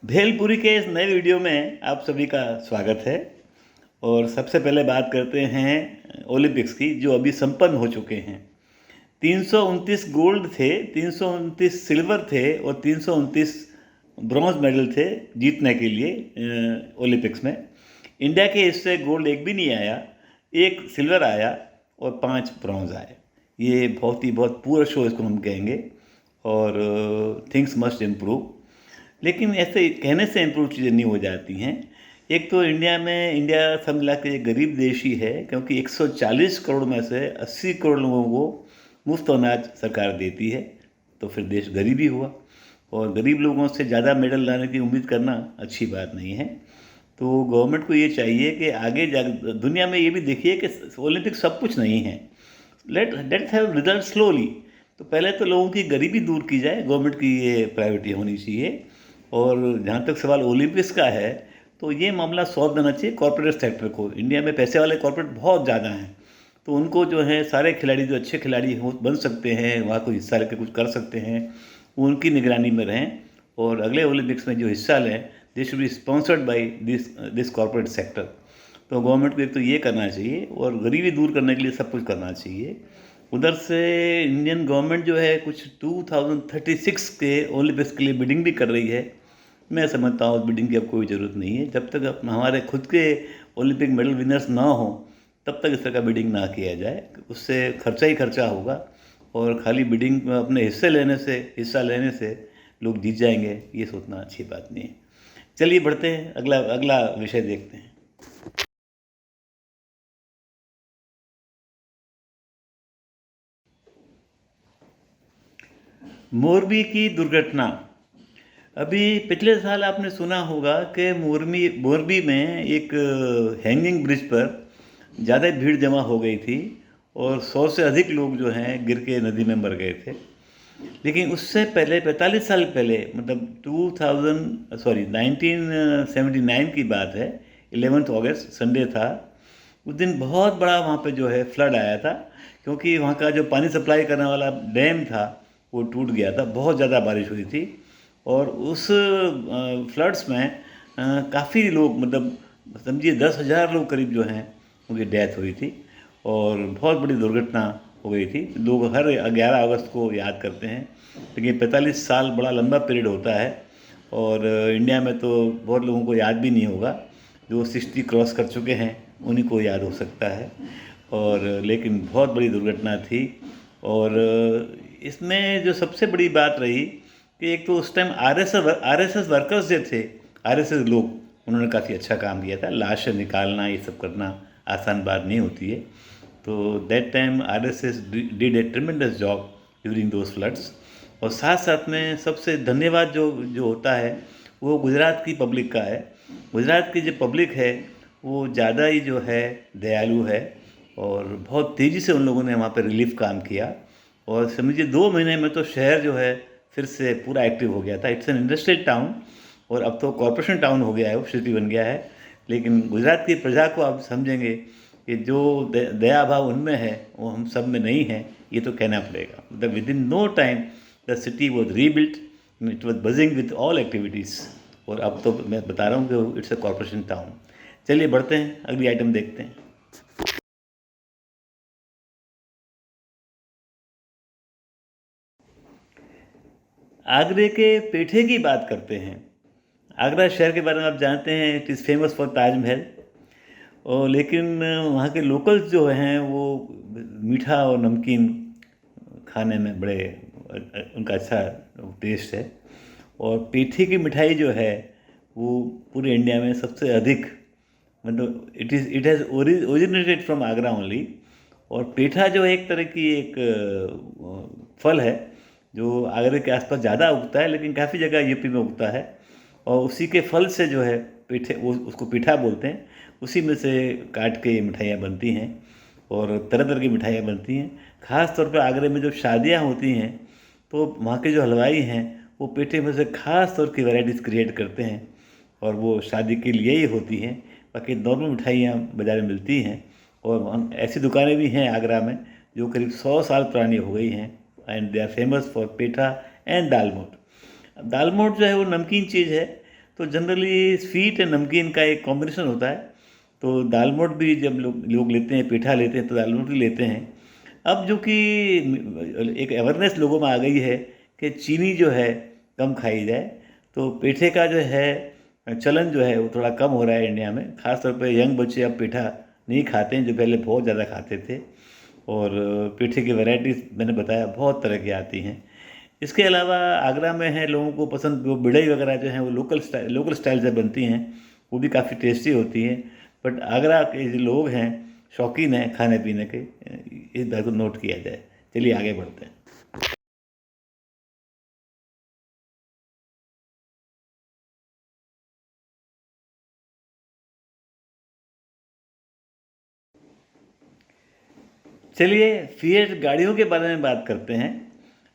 भेलपुरी के इस नए वीडियो में आप सभी का स्वागत है। और सबसे पहले बात करते हैं ओलंपिक्स की, जो अभी संपन्न हो चुके हैं। 329 गोल्ड थे, 329 सिल्वर थे और 329 ब्रॉन्ज मेडल थे जीतने के लिए ओलंपिक्स में। इंडिया के हिस्से गोल्ड एक भी नहीं आया, एक सिल्वर आया और 5 ब्रॉन्ज आए। ये बहुत पुअर शो इसको हम कहेंगे। और थिंग्स मस्ट इम्प्रूव। लेकिन ऐसे कहने से इम्प्रूव चीज़ें नहीं हो जाती हैं। एक तो इंडिया सब मिला के एक गरीब देश ही है, क्योंकि 140 करोड़ में से 80 करोड़ लोगों को मुफ्त अनाज सरकार देती है। तो फिर देश गरीब ही हुआ, और गरीब लोगों से ज़्यादा मेडल लाने की उम्मीद करना अच्छी बात नहीं है। तो गवर्नमेंट को ये चाहिए कि आगे जा दुनिया में ये भी देखिए कि ओलंपिक सब कुछ नहीं है। Let's have result slowly. तो पहले तो लोगों की गरीबी दूर की जाए, गवर्नमेंट की ये प्रायोरिटी होनी चाहिए। और जहाँ तक सवाल ओलंपिक्स का है, तो ये मामला सौंप देना चाहिए कॉर्पोरेट सेक्टर को। इंडिया में पैसे वाले कॉर्पोरेट बहुत ज़्यादा हैं, तो उनको जो है सारे खिलाड़ी जो अच्छे खिलाड़ी हो बन सकते हैं, वहाँ कोई हिस्सा लेकर कुछ कर सकते हैं, वो उनकी निगरानी में रहें। और अगले ओलंपिक्स में जो हिस्सा लें, they should be sponsored by this corporate sector. तो गवर्नमेंट को एक तो ये करना चाहिए, और गरीबी दूर करने के लिए सब कुछ करना चाहिए। उधर से इंडियन गवर्नमेंट जो है कुछ 2036 के ओलंपिक्स के लिए बिडिंग भी कर रही है। मैं समझता हूँ बिडिंग की अब कोई ज़रूरत नहीं है। जब तक हमारे खुद के ओलंपिक मेडल विनर्स ना हो, तब तक इस तरह का बिडिंग ना किया जाए। उससे खर्चा ही खर्चा होगा, और खाली बिडिंग में अपने हिस्सा लेने से लोग जीत जाएंगे, ये सोचना अच्छी बात नहीं है। चलिए बढ़ते हैं, अगला अगला विषय देखते हैं। मोरबी की दुर्घटना। अभी पिछले साल आपने सुना होगा कि मोरबी में एक हैंगिंग ब्रिज पर ज़्यादा भीड़ जमा हो गई थी, और 100 से अधिक लोग जो हैं गिर के नदी में मर गए थे। लेकिन उससे पहले 45 साल पहले, मतलब 1979 की बात है। 11 अगस्त संडे था। उस दिन बहुत बड़ा वहाँ पे जो है फ्लड आया था, क्योंकि वहाँ का जो पानी सप्लाई करने वाला डैम था वो टूट गया था। बहुत ज़्यादा बारिश हुई थी, और उस फ्लड्स में काफ़ी लोग, मतलब समझिए 10,000 लोग करीब जो हैं उनकी डेथ हुई थी, और बहुत बड़ी दुर्घटना हो गई थी। लोग हर 11 अगस्त को याद करते हैं, लेकिन 45 साल बड़ा लंबा पीरियड होता है। और इंडिया में तो बहुत लोगों को याद भी नहीं होगा। जो 60 क्रॉस कर चुके हैं उन्हीं को याद हो सकता है। और लेकिन बहुत बड़ी दुर्घटना थी। और इसमें जो सबसे बड़ी बात रही कि एक तो उस टाइम आरएसएस वर्कर्स जो थे, आरएसएस लोग, उन्होंने काफ़ी अच्छा काम किया था। लाश निकालना, ये सब करना आसान बात नहीं होती है। तो that time RSS did a tremendous job during those floods. और साथ साथ में सबसे धन्यवाद जो जो होता है, वो गुजरात की पब्लिक का है। गुजरात की जो पब्लिक है वो ज़्यादा ही जो है दयालु है, और बहुत तेज़ी से उन लोगों ने वहाँ पर रिलीफ काम किया। और समझिए 2 महीने में तो शहर जो है फिर से पूरा एक्टिव हो गया था। इट्स एन इंडस्ट्रियल टाउन, और अब तो कॉरपोरेशन टाउन हो गया है, वो सिटी बन गया है। लेकिन गुजरात की प्रजा को आप समझेंगे कि जो दया भाव उनमें है वो हम सब में नहीं है, ये तो कहना पड़ेगा। मतलब within no time the city was rebuilt, it was buzzing with all activities. और अब तो मैं बता रहा हूँ कि इट्स अ कॉरपोरेशन टाउन। चलिए बढ़ते हैं, अगली आइटम देखते हैं। आगरे के पेठे की बात करते हैं। आगरा शहर के बारे में आप जानते हैं, it is famous for Taj Mahal. और लेकिन वहाँ के लोकल्स जो हैं वो मीठा और नमकीन खाने में बड़े उनका अच्छा टेस्ट है। और पेठे की मिठाई जो है वो पूरे इंडिया में सबसे अधिक, मतलब it has originated from Agra only. और पेठा जो है एक तरह की एक फल है, जो आगरे के आसपास ज़्यादा उगता है, लेकिन काफ़ी जगह यूपी में उगता है। और उसी के फल से जो है पेठे, वो उसको पीठा बोलते हैं, उसी में से काट के ये मिठाइयाँ बनती हैं, और तरह तरह की मिठाइयाँ बनती हैं। ख़ास तौर पे आगरे में जब शादियाँ होती हैं, तो वहाँ के जो हलवाई हैं वो पेठे में से ख़ास तौर की वैराइटीज़ क्रिएट करते हैं, और वो शादी के लिए ही होती हैं। बाकी नॉर्मल मिठाइयाँ बाज़ार में मिलती हैं। और ऐसी दुकानें भी हैं आगरा में जो करीब 100 साल पुरानी हो गई हैं, and they are famous for petha and dal moth. दाल मोठ जो है वो नमकीन चीज़ है। तो जनरली स्वीट एंड नमकीन का एक कॉम्बिनेशन होता है। तो दाल मोठ भी जब लोग लेते हैं, पेठा लेते हैं, तो दाल मोठ भी लेते हैं। अब जो कि एक अवेयरनेस लोगों में आ गई है कि चीनी जो है कम खाई जाए, तो पेठे का जो है चलन जो है वो थोड़ा कम हो रहा है इंडिया में। ख़ास तौर पे यंग बच्चे अब पेठा नहीं खाते हैं, जो पहले बहुत ज़्यादा खाते थे। और पेठे की वैरायटीज़ मैंने बताया बहुत तरह की आती हैं। इसके अलावा आगरा में है लोगों को पसंद, वो बिड़ई वगैरह जो हैं वो लोकल स्टाइल से बनती हैं, वो भी काफ़ी टेस्टी होती हैं। बट आगरा के जो लोग हैं शौकीन हैं खाने पीने के, इस बात को नोट किया जाए। चलिए आगे बढ़ते हैं। चलिए फिएट गाड़ियों के बारे में बात करते हैं।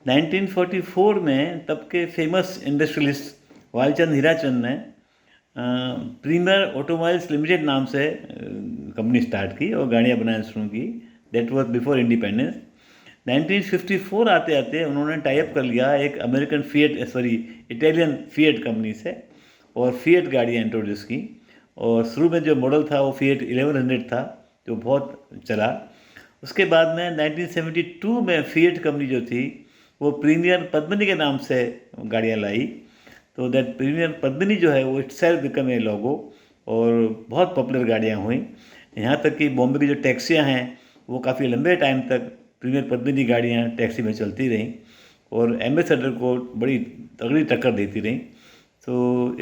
1944 में तब के फेमस इंडस्ट्रियलिस्ट वालचंद हीराचंद ने प्रीमियर ऑटोमोबाइल्स लिमिटेड नाम से कंपनी स्टार्ट की और गाड़ियाँ बनाना शुरू की। That was before independence. 1954 आते आते उन्होंने टाई अप कर लिया एक अमेरिकन इटालियन फिएट कंपनी से, और फिएट गाड़ियाँ इंट्रोड्यूस की। और शुरू में जो मॉडल था वो फिएट 1100 था, जो बहुत चला। उसके बाद में 1972 में फिएट कंपनी जो थी वो प्रीमियर पद्मिनी के नाम से गाड़ियाँ लाई। तो दैट प्रीमियर पद्मिनी जो है वो इटसेल्फ बिकम ए लोगो, और बहुत पॉपुलर गाड़ियाँ हुई। यहाँ तक कि बॉम्बे की जो टैक्सियाँ हैं वो काफ़ी लंबे टाइम तक प्रीमियर पद्मिनी गाड़ियाँ टैक्सी में चलती रहीं, और एम्बेसडर को बड़ी तगड़ी टक्कर देती रहीं। तो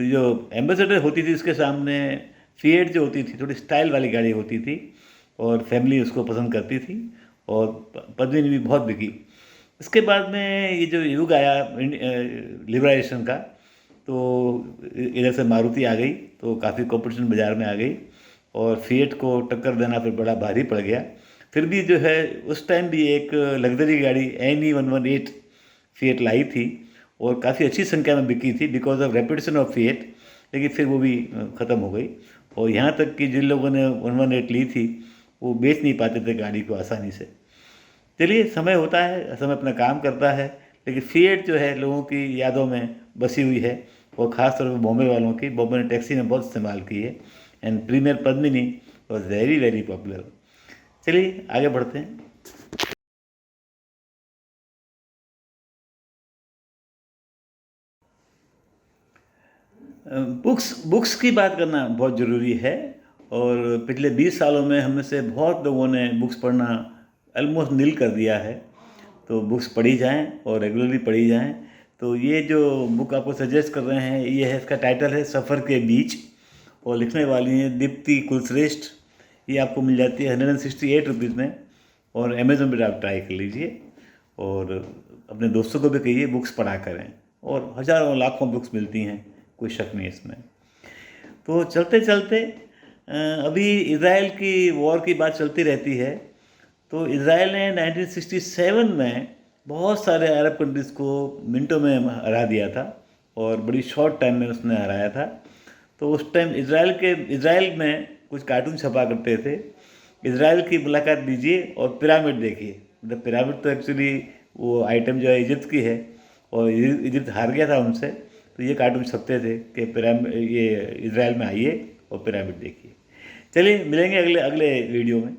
जो एम्बेसडर होती थी उसके सामने फिएट जो होती थी थोड़ी स्टाइल वाली गाड़ी होती थी, और फैमिली उसको पसंद करती थी, और पद्मिनी भी बहुत बिकी। इसके बाद में ये जो युग आया लिबराइजेशन का, तो इधर से मारुति आ गई, तो काफ़ी कंपटीशन बाज़ार में आ गई, और फिएट को टक्कर देना फिर बड़ा भारी पड़ गया। फिर भी जो है उस टाइम भी एक लग्जरी गाड़ी NE 118 फिएट लाई थी, और काफ़ी अच्छी संख्या में बिकी थी because of reputation of fiat. लेकिन फिर वो भी ख़त्म हो गई, और यहाँ तक कि जिन लोगों ने 118 ली थी वो बेच नहीं पाते थे गाड़ी को आसानी से। चलिए, समय होता है, समय अपना काम करता है, लेकिन फिएट जो है लोगों की यादों में बसी हुई है, और ख़ास तौर पर बॉम्बे वालों की। बॉम्बे ने टैक्सी में बहुत इस्तेमाल की है, and Premier Padmini was very very popular. चलिए आगे बढ़ते हैं। बुक्स की बात करना बहुत ज़रूरी है, और पिछले 20 सालों में हम में से बहुत लोगों ने बुक्स पढ़ना ऑलमोस्ट नील कर दिया है। तो बुक्स पढ़ी जाएं और रेगुलरली पढ़ी जाएं। तो ये जो बुक आपको सजेस्ट कर रहे हैं, ये है, इसका टाइटल है सफ़र के बीच, और लिखने वाली हैं दीप्ति कुलश्रेष्ठ। ये आपको मिल जाती है 168 रुपीज़ में, और अमेज़न पर आप ट्राई कर लीजिए, और अपने दोस्तों को भी कहिए बुक्स पढ़ा करें। और हज़ारों लाखों बुक्स मिलती हैं, कोई शक नहीं इसमें। तो चलते चलते अभी इसराइल की वॉर की बात चलती रहती है। तो इसराइल ने 1967 में बहुत सारे अरब कंट्रीज़ को मिनटों में हरा दिया था, और बड़ी शॉर्ट टाइम में उसने हराया था। तो उस टाइम इसराइल में कुछ कार्टून छपा करते थे, इसराइल की मुलाकात लीजिए और पिरामिड देखिए। मतलब पिरामिड तो एक्चुअली वो आइटम जो है इजिप्ट की है, और इजिप्ट हार गया था उनसे। तो ये कार्टून छपते थे कि पिरामिड, ये इसराइल में आइए और पिरामिड देखिए। चलिए मिलेंगे अगले अगले वीडियो में।